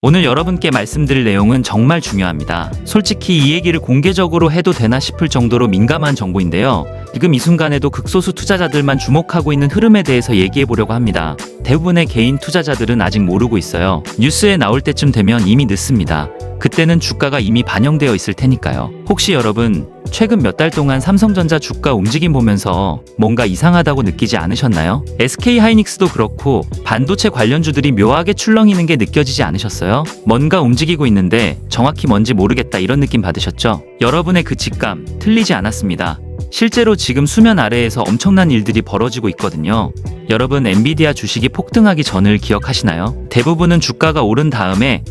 오늘 여러분께 말씀드릴 내용은 정말 중요합니다. 솔직히 이 얘기를 공개적으로 해도 되나 싶을 정도로 민감한 정보인데요. 지금 이 순간에도 극소수 투자자들만 주목하고 있는 흐름에 대해서 얘기해 보려고 합니다. 대부분의 개인 투자자들은 아직 모르고 있어요. 뉴스에 나올 때쯤 되면 이미 늦습니다. 그때는 주가가 이미 반영되어 있을 테니까요. 혹시 여러분 최근 몇 달 동안 삼성전자 주가 움직임 보면서 뭔가 이상하다고 느끼지 않으셨나요? SK하이닉스도 그렇고 반도체 관련주들이 묘하게 출렁이는 게 느껴지지 않으셨어요? 뭔가 움직이고 있는데 정확히 뭔지 모르겠다 이런 느낌 받으셨죠? 여러분의 그 직감 틀리지 않았습니다. 실제로 지금 수면 아래에서 엄청난 일들이 벌어지고 있거든요. 여러분 엔비디아 주식이 폭등하기 전을 기억하시나요? 대부분은 주가가 오른 다음에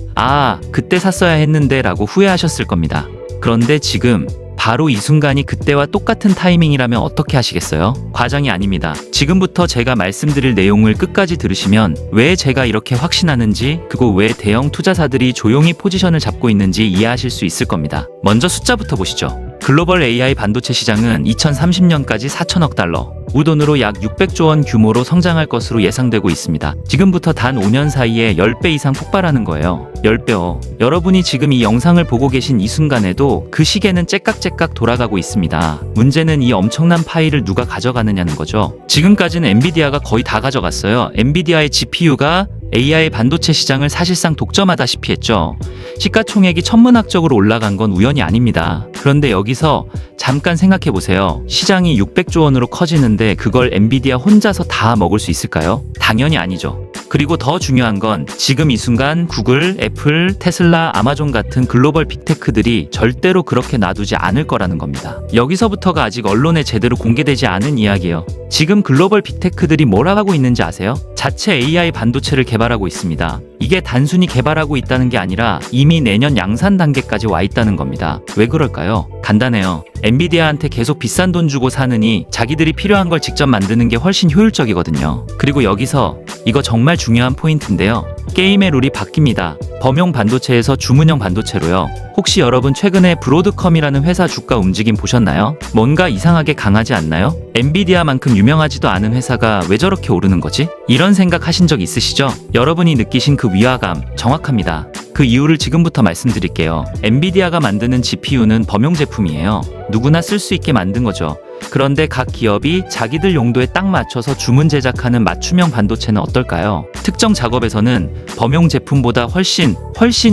그때 샀어야 했는데 라고 후회하셨을 겁니다. 그런데 지금 바로 이 순간이 그때와 똑같은 타이밍이라면 어떻게 하시겠어요? 과장이 아닙니다. 지금부터 제가 말씀드릴 내용을 끝까지 들으시면 왜 제가 이렇게 확신하는지, 그리고 왜 대형 투자사들이 조용히 포지션을 잡고 있는지 이해하실 수 있을 겁니다. 먼저 숫자부터 보시죠. 글로벌 AI 반도체 시장은 2030년까지 4천억 달러, 우돈으로 약 600조 원 규모로 성장할 것으로 예상되고 있습니다. 지금부터 단 5년 사이에 10배 이상 폭발하는 거예요. 10배요. 여러분이 지금 이 영상을 보고 계신 이 순간에도 그 시계는 째깍째깍 돌아가고 있습니다. 문제는 이 엄청난 파일을 누가 가져가느냐는 거죠. 지금까지는 엔비디아가 거의 다 가져갔어요. 엔비디아의 GPU가 AI 반도체 시장을 사실상 독점하다시피 했죠. 시가총액이 천문학적으로 올라간 건 우연이 아닙니다. 그런데 여기서 잠깐 생각해보세요. 시장이 600조 원으로 커지는데 그걸 엔비디아 혼자서 다 먹을 수 있을까요? 당연히 아니죠. 그리고 더 중요한 건 지금 이 순간 구글, 애플, 테슬라, 아마존 같은 글로벌 빅테크들이 절대로 그렇게 놔두지 않을 거라는 겁니다. 여기서부터가 아직 언론에 제대로 공개되지 않은 이야기예요. 지금 글로벌 빅테크들이 뭘 하고 있는지 아세요? 자체 AI 반도체를 개발하고 있습니다. 이게 단순히 개발하고 있다는 게 아니라 이미 내년 양산 단계까지 와 있다는 겁니다. 왜 그럴까요? 간단해요. 엔비디아한테 계속 비싼 돈 주고 사느니 자기들이 필요한 걸 직접 만드는 게 훨씬 효율적이거든요. 그리고 여기서 이거 정말 중요한 포인트인데요. 게임의 룰이 바뀝니다. 범용 반도체에서 주문형 반도체로요. 혹시 여러분 최근에 브로드컴이라는 회사 주가 움직임 보셨나요? 뭔가 이상하게 강하지 않나요? 엔비디아만큼 유명하지도 않은 회사가 왜 저렇게 오르는 거지? 이런 생각 하신 적 있으시죠? 여러분이 느끼신 그 위화감 정확합니다. 그 이유를 지금부터 말씀드릴게요. 엔비디아가 만드는 GPU는 범용 제품이에요. 누구나 쓸 수 있게 만든 거죠. 그런데 각 기업이 자기들 용도에 딱 맞춰서 주문 제작하는 맞춤형 반도체는 어떨까요? 특정 작업에서는 범용 제품보다 훨씬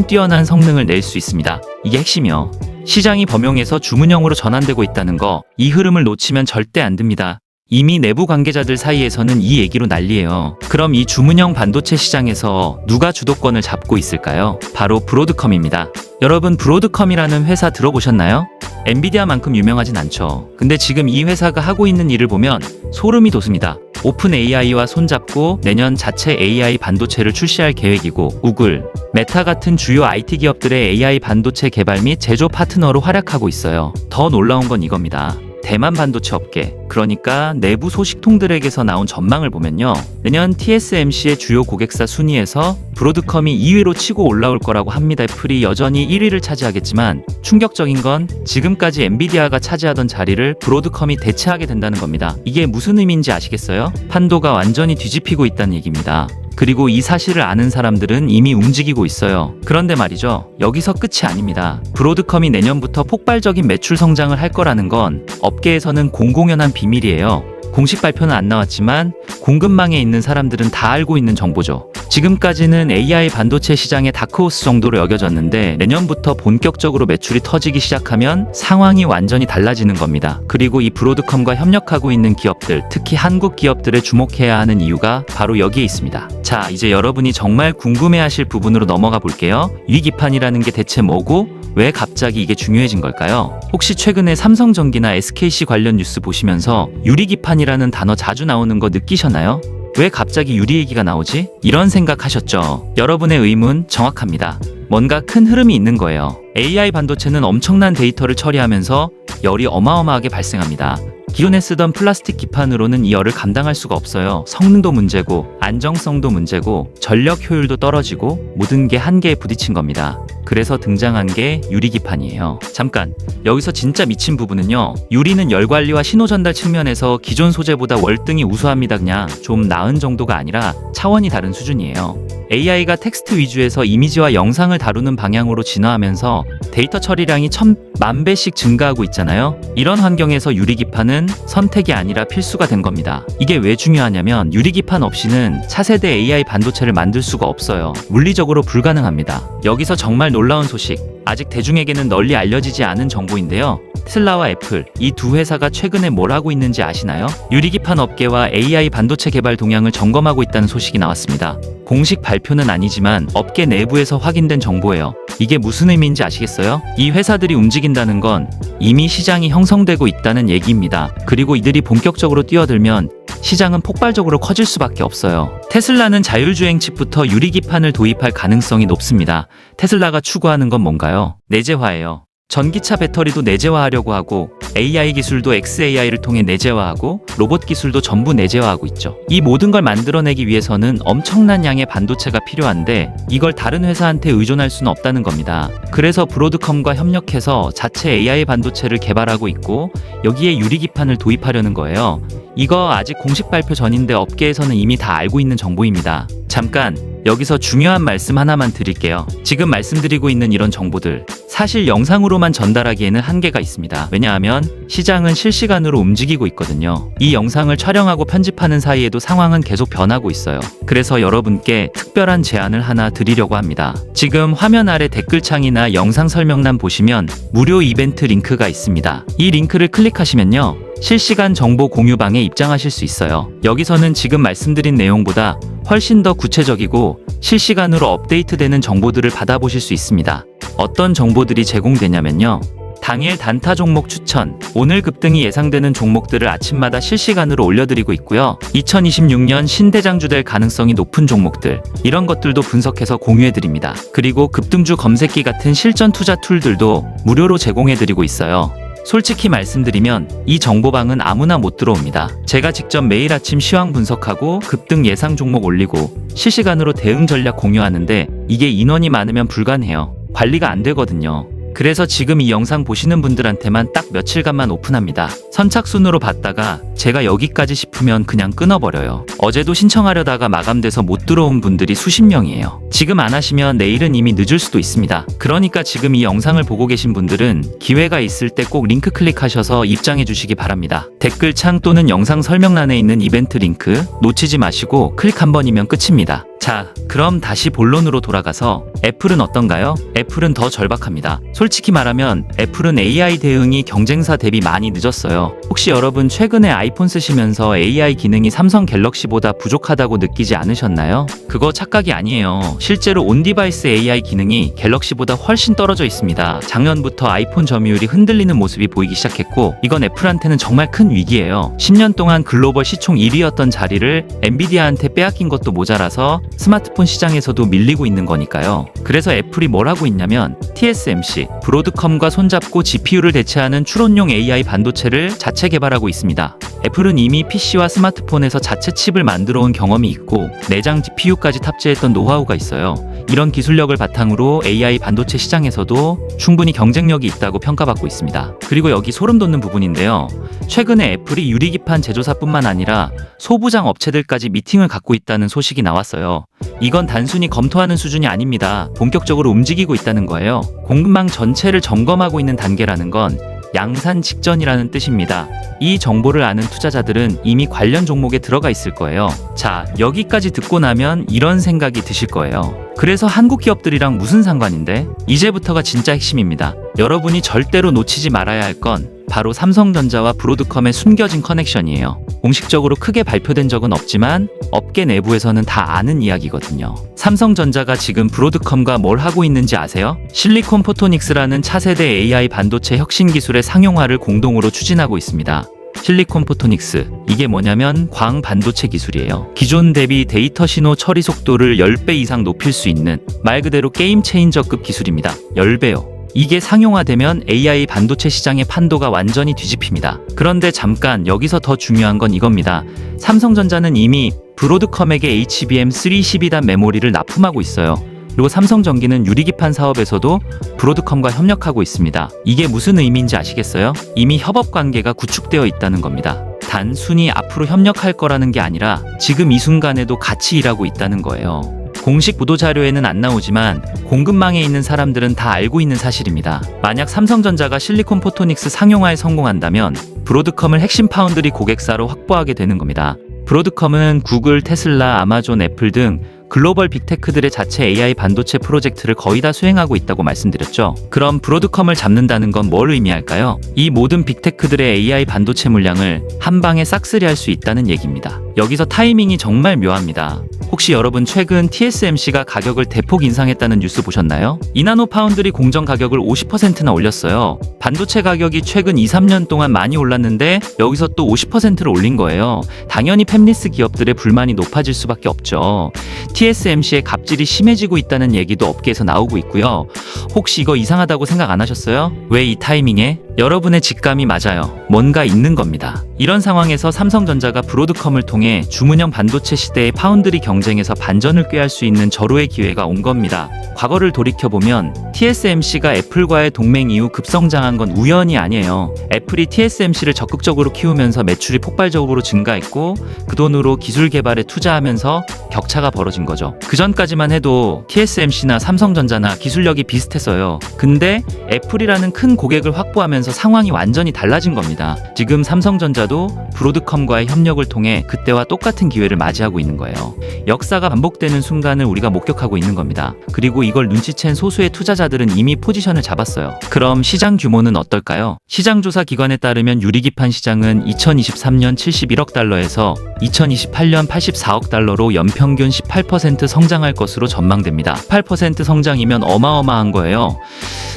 뛰어난 성능을 낼 수 있습니다. 이게 핵심이요. 시장이 범용에서 주문형으로 전환되고 있다는 거, 이 흐름을 놓치면 절대 안 됩니다. 이미 내부 관계자들 사이에서는 이 얘기로 난리예요. 그럼 이 주문형 반도체 시장에서 누가 주도권을 잡고 있을까요? 바로 브로드컴입니다. 여러분 브로드컴이라는 회사 들어보셨나요? 엔비디아만큼 유명하진 않죠. 근데 지금 이 회사가 하고 있는 일을 보면 소름이 돋습니다. 오픈 AI와 손잡고 내년 자체 AI 반도체를 출시할 계획이고, 구글, 메타 같은 주요 IT 기업들의 AI 반도체 개발 및 제조 파트너로 활약하고 있어요. 더 놀라운 건 이겁니다. 대만 반도체 업계, 그러니까 내부 소식통들에게서 나온 전망을 보면요, 내년 TSMC의 주요 고객사 순위에서 브로드컴이 2위로 치고 올라올 거라고 합니다. 애플이 여전히 1위를 차지하겠지만 충격적인 건 지금까지 엔비디아가 차지하던 자리를 브로드컴이 대체하게 된다는 겁니다. 이게 무슨 의미인지 아시겠어요? 판도가 완전히 뒤집히고 있다는 얘기입니다. 그리고 이 사실을 아는 사람들은 이미 움직이고 있어요. 그런데 말이죠, 여기서 끝이 아닙니다. 브로드컴이 내년부터 폭발적인 매출 성장을 할 거라는 건 업계에서는 공공연한 비밀이에요. 공식 발표는 안 나왔지만 공급망에 있는 사람들은 다 알고 있는 정보죠. 지금까지는 AI 반도체 시장의 다크호스 정도로 여겨졌는데 내년부터 본격적으로 매출이 터지기 시작하면 상황이 완전히 달라지는 겁니다. 그리고 이 브로드컴과 협력하고 있는 기업들, 특히 한국 기업들에 주목해야 하는 이유가 바로 여기에 있습니다. 자, 이제 여러분이 정말 궁금해하실 부분으로 넘어가 볼게요. 위기판이라는 게 대체 뭐고 왜 갑자기 이게 중요해진 걸까요? 혹시 최근에 삼성전기나 SKC 관련 뉴스 보시면서 유리기판이라는 단어 자주 나오는 거 느끼셨나요? 왜 갑자기 유리 얘기가 나오지? 이런 생각하셨죠? 여러분의 의문 정확합니다. 뭔가 큰 흐름이 있는 거예요. AI 반도체는 엄청난 데이터를 처리하면서 열이 어마어마하게 발생합니다. 기존에 쓰던 플라스틱 기판으로는 이 열을 감당할 수가 없어요. 성능도 문제고 안정성도 문제고 전력 효율도 떨어지고 모든 게 한계에 부딪힌 겁니다. 그래서 등장한 게 유리기판이에요. 잠깐, 여기서 진짜 미친 부분은요, 유리는 열관리와 신호전달 측면에서 기존 소재보다 월등히 우수합니다. 그냥 좀 나은 정도가 아니라 차원이 다른 수준이에요. AI가 텍스트 위주에서 이미지와 영상을 다루는 방향으로 진화하면서 데이터 처리량이 1000만배씩 증가하고 있잖아요. 이런 환경에서 유리기판은 선택이 아니라 필수가 된 겁니다. 이게 왜 중요하냐면 유리기판 없이는 차세대 AI 반도체를 만들 수가 없어요. 물리적으로 불가능합니다. 여기서 정말 놀라운 소식, 아직 대중에게는 널리 알려지지 않은 정보인데요. 테슬라와 애플, 이 두 회사가 최근에 뭘 하고 있는지 아시나요? 유리기판 업계와 AI 반도체 개발 동향을 점검하고 있다는 소식이 나왔습니다. 공식 발표는 아니지만 업계 내부에서 확인된 정보예요. 이게 무슨 의미인지 아시겠어요? 이 회사들이 움직인다는 건 이미 시장이 형성되고 있다는 얘기입니다. 그리고 이들이 본격적으로 뛰어들면 시장은 폭발적으로 커질 수밖에 없어요. 테슬라는 자율주행 칩부터 유리기판을 도입할 가능성이 높습니다. 테슬라가 추구하는 건 뭔가요? 내재화예요. 전기차 배터리도 내재화하려고 하고 AI 기술도 XAI를 통해 내재화하고 로봇 기술도 전부 내재화하고 있죠. 이 모든 걸 만들어내기 위해서는 엄청난 양의 반도체가 필요한데 이걸 다른 회사한테 의존할 수는 없다는 겁니다. 그래서 브로드컴과 협력해서 자체 AI 반도체를 개발하고 있고 여기에 유리기판을 도입하려는 거예요. 이거 아직 공식 발표 전인데 업계에서는 이미 다 알고 있는 정보입니다. 잠깐 여기서 중요한 말씀 하나만 드릴게요. 지금 말씀드리고 있는 이런 정보들 사실 영상으로만 전달하기에는 한계가 있습니다. 왜냐하면 시장은 실시간으로 움직이고 있거든요. 이 영상을 촬영하고 편집하는 사이에도 상황은 계속 변하고 있어요. 그래서 여러분께 특별한 제안을 하나 드리려고 합니다. 지금 화면 아래 댓글창이나 영상 설명란 보시면 무료 이벤트 링크가 있습니다. 이 링크를 클릭하시면요, 실시간 정보 공유방에 입장하실 수 있어요. 여기서는 지금 말씀드린 내용보다 훨씬 더 구체적이고 실시간으로 업데이트되는 정보들을 받아보실 수 있습니다. 어떤 정보들이 제공되냐면요, 당일 단타 종목 추천, 오늘 급등이 예상되는 종목들을 아침마다 실시간으로 올려드리고 있고요. 2026년 신대장주 될 가능성이 높은 종목들, 이런 것들도 분석해서 공유해드립니다. 그리고 급등주 검색기 같은 실전 투자 툴들도 무료로 제공해드리고 있어요. 솔직히 말씀드리면 이 정보방은 아무나 못 들어옵니다. 제가 직접 매일 아침 시황 분석하고 급등 예상 종목 올리고 실시간으로 대응 전략 공유하는데 이게 인원이 많으면 불가능해요. 관리가 안 되거든요. 그래서 지금 이 영상 보시는 분들한테만 딱 며칠간만 오픈합니다. 선착순으로 받다가 제가 여기까지 싶으면 그냥 끊어버려요. 어제도 신청하려다가 마감돼서 못 들어온 분들이 수십 명이에요. 지금 안 하시면 내일은 이미 늦을 수도 있습니다. 그러니까 지금 이 영상을 보고 계신 분들은 기회가 있을 때 꼭 링크 클릭하셔서 입장해 주시기 바랍니다. 댓글창 또는 영상 설명란에 있는 이벤트 링크 놓치지 마시고 클릭 한 번이면 끝입니다. 자, 그럼 다시 본론으로 돌아가서 애플은 어떤가요? 애플은 더 절박합니다. 솔직히 말하면 애플은 AI 대응이 경쟁사 대비 많이 늦었어요. 혹시 여러분 최근에 아이폰 쓰시면서 AI 기능이 삼성 갤럭시보다 부족하다고 느끼지 않으셨나요? 그거 착각이 아니에요. 실제로 온디바이스 AI 기능이 갤럭시보다 훨씬 떨어져 있습니다. 작년부터 아이폰 점유율이 흔들리는 모습이 보이기 시작했고 이건 애플한테는 정말 큰 위기예요. 10년 동안 글로벌 시총 1위였던 자리를 엔비디아한테 빼앗긴 것도 모자라서 스마트폰 시장에서도 밀리고 있는 거니까요. 그래서 애플이 뭘 하고 있냐면 TSMC, 브로드컴과 손잡고 GPU를 대체하는 추론용 AI 반도체를 자체 개발하고 있습니다. 애플은 이미 PC와 스마트폰에서 자체 칩을 만들어 온 경험이 있고 내장 GPU까지 탑재했던 노하우가 있어요. 이런 기술력을 바탕으로 AI 반도체 시장에서도 충분히 경쟁력이 있다고 평가받고 있습니다. 그리고 여기 소름 돋는 부분인데요. 최근에 애플이 유리기판 제조사뿐만 아니라 소부장 업체들까지 미팅을 갖고 있다는 소식이 나왔어요. 이건 단순히 검토하는 수준이 아닙니다. 본격적으로 움직이고 있다는 거예요. 공급망 전체를 점검하고 있는 단계라는 건 양산 직전이라는 뜻입니다. 이 정보를 아는 투자자들은 이미 관련 종목에 들어가 있을 거예요. 자, 여기까지 듣고 나면 이런 생각이 드실 거예요. 그래서 한국 기업들이랑 무슨 상관인데? 이제부터가 진짜 핵심입니다. 여러분이 절대로 놓치지 말아야 할 건 바로 삼성전자와 브로드컴의 숨겨진 커넥션이에요. 공식적으로 크게 발표된 적은 없지만 업계 내부에서는 다 아는 이야기거든요. 삼성전자가 지금 브로드컴과 뭘 하고 있는지 아세요? 실리콘 포토닉스라는 차세대 AI 반도체 혁신 기술의 상용화를 공동으로 추진하고 있습니다. 실리콘 포토닉스, 이게 뭐냐면 광 반도체 기술이에요. 기존 대비 데이터 신호 처리 속도를 10배 이상 높일 수 있는 말 그대로 게임 체인저급 기술입니다. 10배요. 이게 상용화되면 AI 반도체 시장의 판도가 완전히 뒤집힙니다. 그런데 잠깐 여기서 더 중요한 건 이겁니다. 삼성전자는 이미 브로드컴에게 HBM3 12단 메모리를 납품하고 있어요. 그리고 삼성전기는 유리기판 사업에서도 브로드컴과 협력하고 있습니다. 이게 무슨 의미인지 아시겠어요? 이미 협업 관계가 구축되어 있다는 겁니다. 단순히 앞으로 협력할 거라는 게 아니라 지금 이 순간에도 같이 일하고 있다는 거예요. 공식 보도자료에는 안 나오지만 공급망에 있는 사람들은 다 알고 있는 사실입니다. 만약 삼성전자가 실리콘 포토닉스 상용화에 성공한다면 브로드컴을 핵심 파운드리 고객사로 확보하게 되는 겁니다. 브로드컴은 구글, 테슬라, 아마존, 애플 등 글로벌 빅테크들의 자체 AI 반도체 프로젝트를 거의 다 수행하고 있다고 말씀드렸죠. 그럼 브로드컴을 잡는다는 건 뭘 의미할까요? 이 모든 빅테크들의 AI 반도체 물량을 한 방에 싹쓸이할 수 있다는 얘기입니다. 여기서 타이밍이 정말 묘합니다. 혹시 여러분 최근 TSMC가 가격을 대폭 인상했다는 뉴스 보셨나요? 이나노 파운드리 공정 가격을 50%나 올렸어요. 반도체 가격이 최근 2, 3년 동안 많이 올랐는데 여기서 또 50%를 올린 거예요. 당연히 팹리스 기업들의 불만이 높아질 수밖에 없죠. TSMC의 갑질이 심해지고 있다는 얘기도 업계에서 나오고 있고요. 혹시 이거 이상하다고 생각 안 하셨어요? 왜 이 타이밍에? 여러분의 직감이 맞아요. 뭔가 있는 겁니다. 이런 상황에서 삼성전자가 브로드컴을 통해 주문형 반도체 시대의 파운드리 경쟁에서 반전을 꾀할 수 있는 절호의 기회가 온 겁니다. 과거를 돌이켜보면 TSMC가 애플과의 동맹 이후 급성장한 건 우연이 아니에요. 애플이 TSMC를 적극적으로 키우면서 매출이 폭발적으로 증가했고 그 돈으로 기술 개발에 투자하면서 격차가 벌어진 거죠. 그 전까지만 해도 TSMC나 삼성전자나 기술력이 비슷했어요. 근데 애플이라는 큰 고객을 확보하면서 상황이 완전히 달라진 겁니다. 지금 삼성전자도 브로드컴과의 협력을 통해 그때와 똑같은 기회를 맞이하고 있는 거예요. 역사가 반복되는 순간을 우리가 목격하고 있는 겁니다. 그리고 이걸 눈치챈 소수의 투자자들은 이미 포지션을 잡았어요. 그럼 시장 규모는 어떨까요? 시장조사 기관에 따르면 유리기판 시장은 2023년 71억 달러에서 2028년 84억 달러로 연평균 18% 성장할 것으로 전망됩니다. 8% 성장이면 어마어마한 거예요.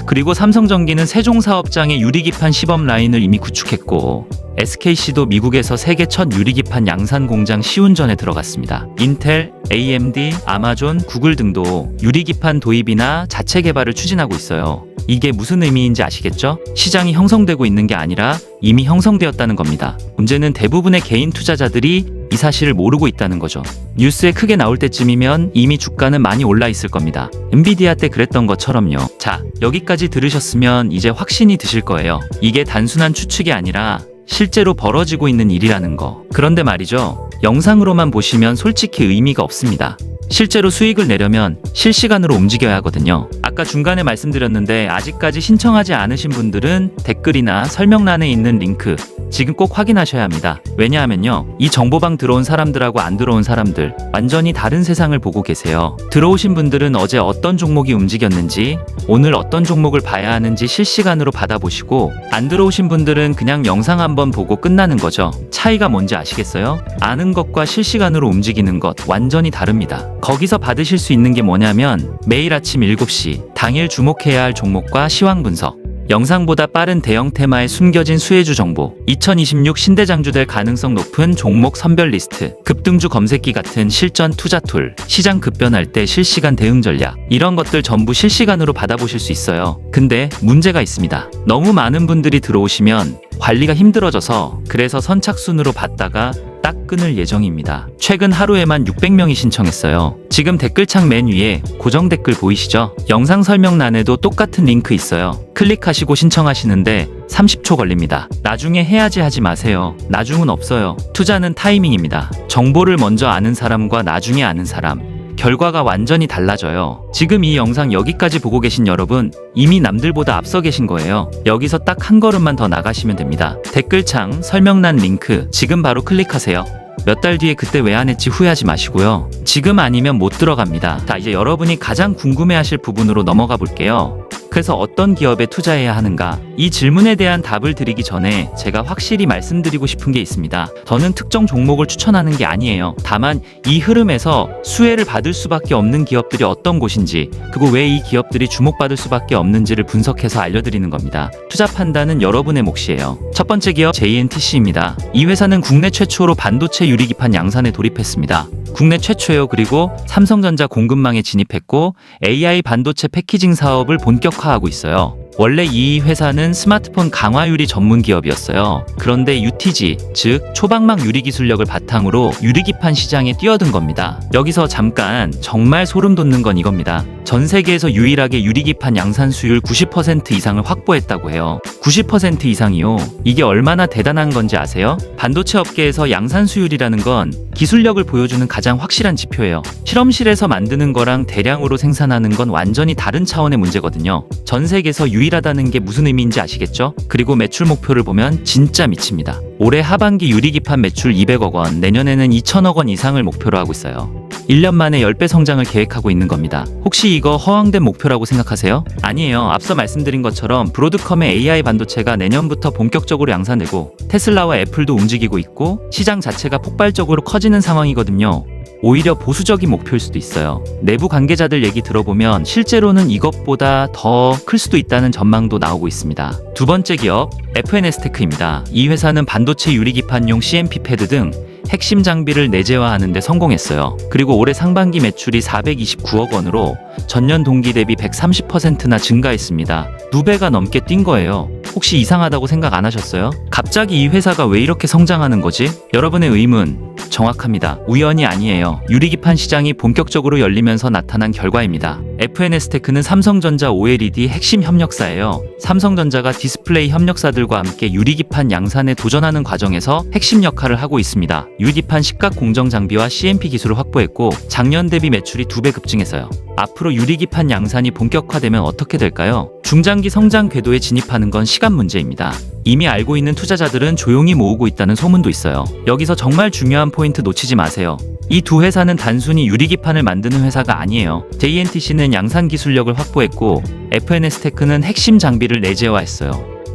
그리고 삼성전기는 세종 사업장의 유리기판 시범 라인을 이미 구축했고 SKC도 미국에서 세계 첫 유리기판 양산 공장 시운전에 들어갔습니다. 인텔, AMD, 아마존, 구글 등도 유리기판 도입이나 자체 개발을 추진하고 있어요. 이게 무슨 의미인지 아시겠죠? 시장이 형성되고 있는 게 아니라 이미 형성되었다는 겁니다. 문제는 대부분의 개인 투자자들이 이 사실을 모르고 있다는 거죠. 뉴스에 크게 나올 때쯤이면 이미 주가는 많이 올라 있을 겁니다. 엔비디아 때 그랬던 것처럼요. 자, 여기까지 들으셨으면 이제 확신이 드실 거예요. 이게 단순한 추측이 아니라 실제로 벌어지고 있는 일이라는 거. 그런데 말이죠. 영상으로만 보시면 솔직히 의미가 없습니다. 실제로 수익을 내려면 실시간으로 움직여야 하거든요. 아까 중간에 말씀드렸는데 아직까지 신청하지 않으신 분들은 댓글이나 설명란에 있는 링크 지금 꼭 확인하셔야 합니다. 왜냐하면요. 이 정보방 들어온 사람들하고 안 들어온 사람들 완전히 다른 세상을 보고 계세요. 들어오신 분들은 어제 어떤 종목이 움직였는지 오늘 어떤 종목을 봐야 하는지 실시간으로 받아보시고 안 들어오신 분들은 그냥 영상 한번 보고 끝나는 거죠. 차이가 뭔지 아시겠어요? 아는 것과 실시간으로 움직이는 것 완전히 다릅니다. 거기서 받으실 수 있는 게 뭐냐면 매일 아침 7시 당일 주목해야 할 종목과 시황 분석, 영상보다 빠른 대형 테마의 숨겨진 수혜주 정보, 2026 신대장주 될 가능성 높은 종목 선별 리스트, 급등주 검색기 같은 실전 투자 툴, 시장 급변할 때 실시간 대응 전략, 이런 것들 전부 실시간으로 받아보실 수 있어요. 근데 문제가 있습니다. 너무 많은 분들이 들어오시면 관리가 힘들어져서 그래서 선착순으로 받다가 딱 끊을 예정입니다. 최근 하루에만 600명이 신청했어요. 지금 댓글창 맨 위에 고정 댓글 보이시죠? 영상 설명란에도 똑같은 링크 있어요. 클릭하시고 신청하시는데 30초 걸립니다. 나중에 해야지 하지 마세요. 나중은 없어요. 투자는 타이밍입니다. 정보를 먼저 아는 사람과 나중에 아는 사람, 결과가 완전히 달라져요. 지금 이 영상 여기까지 보고 계신 여러분 이미 남들보다 앞서 계신 거예요. 여기서 딱 한 걸음만 더 나가시면 됩니다. 댓글창 설명란 링크 지금 바로 클릭하세요. 몇 달 뒤에 그때 왜 안 했지 후회하지 마시고요. 지금 아니면 못 들어갑니다. 자, 이제 여러분이 가장 궁금해하실 부분으로 넘어가 볼게요. 그래서 어떤 기업에 투자해야 하는가? 이 질문에 대한 답을 드리기 전에 제가 확실히 말씀드리고 싶은 게 있습니다. 저는 특정 종목을 추천하는 게 아니에요. 다만 이 흐름에서 수혜를 받을 수밖에 없는 기업들이 어떤 곳인지, 그리고 왜 이 기업들이 주목받을 수밖에 없는지를 분석해서 알려드리는 겁니다. 투자 판단은 여러분의 몫이에요. 첫 번째 기업 JNTC입니다. 이 회사는 국내 최초로 반도체 유리기판 양산에 돌입했습니다. 국내 최초예요. 그리고 삼성전자 공급망에 진입했고 AI 반도체 패키징 사업을 본격화하고 있어요. 원래 이 회사는 스마트폰 강화 유리 전문 기업이었어요. 그런데 UTG, 즉 초방막 유리 기술력을 바탕으로 유리기판 시장에 뛰어든 겁니다. 여기서 잠깐 정말 소름 돋는 건 이겁니다. 전 세계에서 유일하게 유리기판 양산 수율 90% 이상을 확보했다고 해요. 90% 이상이요. 이게 얼마나 대단한 건지 아세요? 반도체 업계에서 양산 수율이라는 건 기술력을 보여주는 가장 확실한 지표예요. 실험실에서 만드는 거랑 대량으로 생산하는 건 완전히 다른 차원의 문제거든요. 전 세계에서 유일하다는 게 무슨 의미인지 아시겠죠? 그리고 매출 목표를 보면 진짜 미칩니다. 올해 하반기 유리기판 매출 200억 원, 내년에는 2천억 원 이상을 목표로 하고 있어요. 1년 만에 10배 성장을 계획하고 있는 겁니다. 혹시 이거 허황된 목표라고 생각하세요? 아니에요. 앞서 말씀드린 것처럼 브로드컴의 AI 반도체가 내년부터 본격적으로 양산되고 테슬라와 애플도 움직이고 있고 시장 자체가 폭발적으로 커지는 상황이거든요. 오히려 보수적인 목표일 수도 있어요. 내부 관계자들 얘기 들어보면 실제로는 이것보다 더 클 수도 있다는 전망도 나오고 있습니다. 두 번째 기업, FNS테크입니다. 이 회사는 반도체 유리기판용 CMP 패드 등 핵심 장비를 내재화하는 데 성공했어요. 그리고 올해 상반기 매출이 429억 원으로 전년 동기 대비 130%나 증가했습니다. 2배가 넘게 뛴 거예요. 혹시 이상하다고 생각 안 하셨어요? 갑자기 이 회사가 왜 이렇게 성장하는 거지? 여러분의 의문 정확합니다. 우연이 아니에요. 유리기판 시장이 본격적으로 열리면서 나타난 결과입니다. FNS테크는 삼성전자 OLED 핵심 협력사예요. 삼성전자가 디스플레이 협력사들과 함께 유리기판 양산에 도전하는 과정에서 핵심 역할을 하고 있습니다. 유리기판 식각 공정 장비와 CMP 기술을 확보했고 작년 대비 매출이 2배 급증했어요. 앞으로 유리기판 양산이 본격화되면 어떻게 될까요? 중장기 성장 궤도에 진입하는 건 시간 문제입니다. 이미 알고 있는 투자자들은 조용히 모으고 있다는 소문도 있어요. 여기서 정말 중요한 포인트 놓치지 마세요. 이 두 회사는 단순히 유리기판을 만드는 회사가 아니에요. JNTC는 양산 기술력을 확보했고 FNS테크는 핵심 장비를 내재화했어요.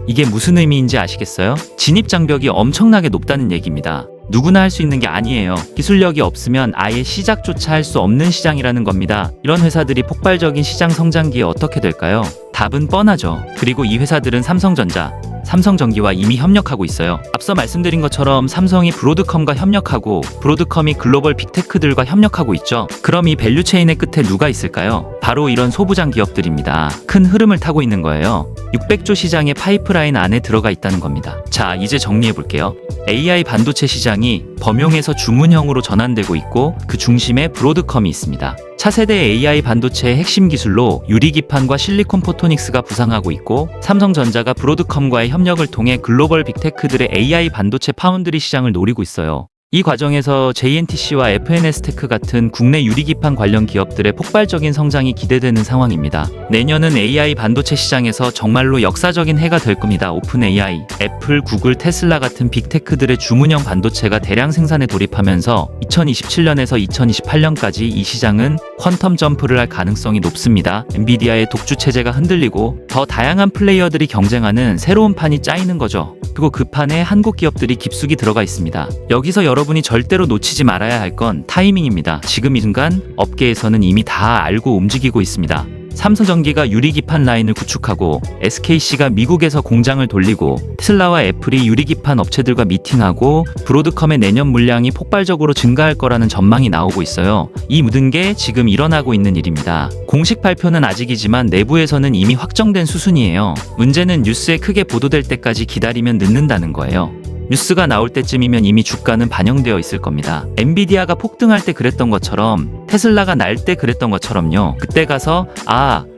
이게 무슨 의미인지 아시겠어요? 진입 장벽이 엄청나게 높다는 얘기입니다. 누구나 할 수 있는 게 아니에요. 기술력이 없으면 아예 시작조차 할 수 없는 시장이라는 겁니다. 이런 회사들이 폭발적인 시장 성장기에 어떻게 될까요? 답은 뻔하죠. 그리고 이 회사들은 삼성전자, 삼성전기와 이미 협력하고 있어요. 앞서 말씀드린 것처럼 삼성이 브로드컴과 협력하고 브로드컴이 글로벌 빅테크들과 협력하고 있죠. 그럼 이 밸류체인의 끝에 누가 있을까요? 바로 이런 소부장 기업들입니다. 큰 흐름을 타고 있는 거예요. 600조 시장의 파이프라인 안에 들어가 있다는 겁니다. 자, 이제 정리해 볼게요. AI 반도체 시장이 범용에서 주문형으로 전환되고 있고 그 중심에 브로드컴이 있습니다. 차세대 AI 반도체의 핵심 기술로 유리기판과 실리콘 포토닉스가 부상하고 있고 삼성전자가 브로드컴과의 협력을 통해 글로벌 빅테크들의 AI 반도체 파운드리 시장을 노리고 있어요. 이 과정에서 JNTC와 FNS테크 같은 국내 유리기판 관련 기업들의 폭발적인 성장이 기대되는 상황입니다. 내년은 AI 반도체 시장에서 정말로 역사적인 해가 될 겁니다. 오픈 AI, 애플, 구글, 테슬라 같은 빅테크들의 주문형 반도체가 대량 생산에 돌입하면서 2027년에서 2028년까지 이 시장은 퀀텀 점프를 할 가능성이 높습니다. 엔비디아의 독주 체제가 흔들리고 더 다양한 플레이어들이 경쟁하는 새로운 판이 짜이는 거죠. 그리고 그 판에 한국 기업들이 깊숙이 들어가 있습니다. 여기서 여러분이 절대로 놓치지 말아야 할 건 타이밍입니다. 지금 이 순간 업계에서는 이미 다 알고 움직이고 있습니다. 삼성전기가 유리기판 라인을 구축하고 SKC가 미국에서 공장을 돌리고 테슬라와 애플이 유리기판 업체들과 미팅하고 브로드컴의 내년 물량이 폭발적으로 증가할 거라는 전망이 나오고 있어요. 이 모든 게 지금 일어나고 있는 일입니다. 공식 발표는 아직이지만 내부에서는 이미 확정된 수순이에요. 문제는 뉴스에 크게 보도될 때까지 기다리면 늦는다는 거예요. 뉴스가 나올 때쯤이면 이미 주가는 반영되어 있을 겁니다. 엔비디아가 폭등할 때 그랬던 것처럼 테슬라가 날 때 그랬던 것처럼요. 그때 가서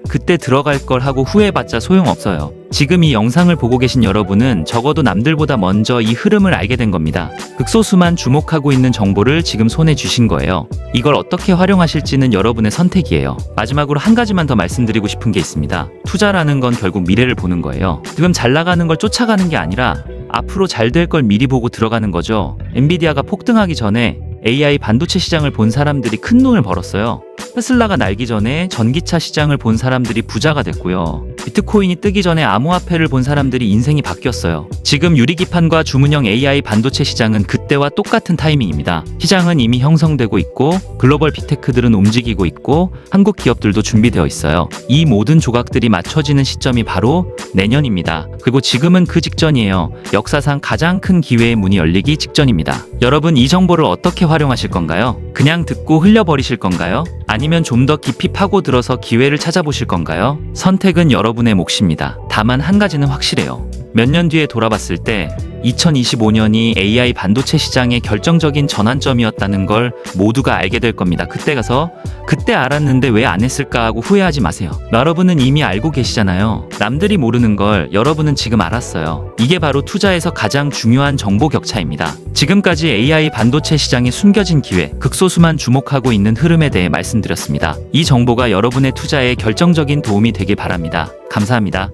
그때 들어갈 걸 하고 후회해봤자 소용없어요. 지금 이 영상을 보고 계신 여러분은 적어도 남들보다 먼저 이 흐름을 알게 된 겁니다. 극소수만 주목하고 있는 정보를 지금 손에 쥐신 거예요. 이걸 어떻게 활용하실지는 여러분의 선택이에요. 마지막으로 한 가지만 더 말씀드리고 싶은 게 있습니다. 투자라는 건 결국 미래를 보는 거예요. 지금 잘 나가는 걸 쫓아가는 게 아니라 앞으로 잘 될 걸 미리 보고 들어가는 거죠. 엔비디아가 폭등하기 전에 AI 반도체 시장을 본 사람들이 큰 돈을 벌었어요. 테슬라가 날기 전에 전기차 시장을 본 사람들이 부자가 됐고요. 비트코인이 뜨기 전에 암호화폐를 본 사람들이 인생이 바뀌었어요. 지금 유리기판과 주문형 AI 반도체 시장은 그때와 똑같은 타이밍입니다. 시장은 이미 형성되고 있고 글로벌 빅테크들은 움직이고 있고 한국 기업들도 준비되어 있어요. 이 모든 조각들이 맞춰지는 시점이 바로 내년입니다. 그리고 지금은 그 직전이에요. 역사상 가장 큰 기회의 문이 열리기 직전입니다. 여러분, 이 정보를 어떻게 활용하실 건가요? 그냥 듣고 흘려버리실 건가요? 아니면 좀 더 깊이 파고들어서 기회를 찾아보실 건가요? 선택은 여러분의 몫입니다. 다만 한 가지는 확실해요. 몇 년 뒤에 돌아봤을 때 2025년이 AI 반도체 시장의 결정적인 전환점이었다는 걸 모두가 알게 될 겁니다. 그때 가서 그때 알았는데 왜 안 했을까 하고 후회하지 마세요. 여러분은 이미 알고 계시잖아요. 남들이 모르는 걸 여러분은 지금 알았어요. 이게 바로 투자에서 가장 중요한 정보 격차입니다. 지금까지 AI 반도체 시장의 숨겨진 기회, 극소수만 주목하고 있는 흐름에 대해 말씀드렸습니다. 이 정보가 여러분의 투자에 결정적인 도움이 되길 바랍니다. 감사합니다.